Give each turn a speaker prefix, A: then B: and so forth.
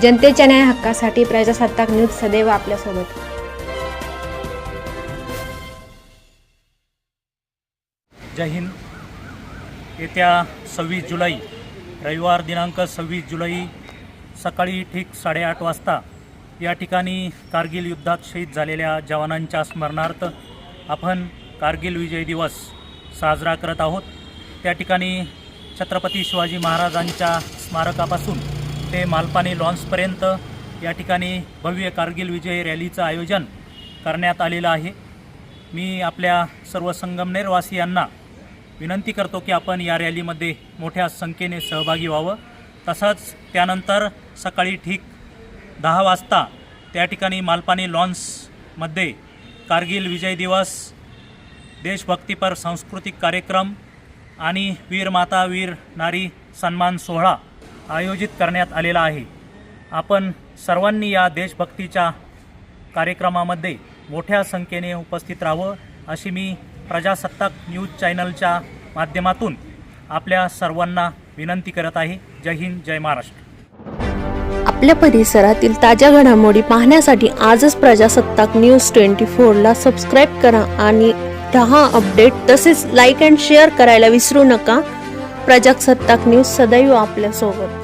A: जनतेच्या न्याय हक्कासाठी प्रजासत्ताक न्यूज सदैव आपल्यासोबत।
B: जय हिंद। येत्या 26 जुलै रविवार दिनांक 26 जुलै सकाळी ठीक 8:30 वाजता या ठिकाणी कारगिल युद्धात शहीद झालेल्या जवानांच्या स्मरणार्थ आपण कारगिल विजय दिवस साजरा करत आहोत। त्या ठिकाणी छत्रपती शिवाजी महाराजांच्या स्मारकापासून ते मालपानी लॉन्सपर्यंत या ठिकाणी भव्य कारगिल विजय रॅलीचं आयोजन करण्यात आलेलं आहे। मी आपल्या सर्व संगमनेरवासियांना विनंती करतो की आपण या रॅलीमध्ये मोठ्या संख्येने सहभागी व्हावं। तसंच त्यानंतर सकाळी ठीक 10 वाजता त्या ठिकाणी मालपानी लॉन्समध्ये कारगिल विजय दिवस, देशभक्तीपर सांस्कृतिक कार्यक्रम आणि वीर माता वीर नारी सन्मान सोहळा आयोजित करण्यात आलेला आहे। आपण सर्वांनी या देशभक्तीच्या कार्यक्रमामध्ये मोठ्या संख्येने उपस्थित राहावं अशी मी प्रजासत्ताक न्यूज चॅनलच्या माध्यमातून आपल्या सर्वांना विनंती करत आहे। जय हिंद, जय महाराष्ट्र।
C: आपल्या परिसरातील ताज्या घडामोडी पाहण्यासाठी आजच प्रजासत्ताक न्यूज 24ला सबस्क्राईब करा आणि रहा अपडेट। तसेच लाईक अँड शेअर करायला विसरू नका। प्रजासत्ताक न्यूज सदैव आपल्यासोबत।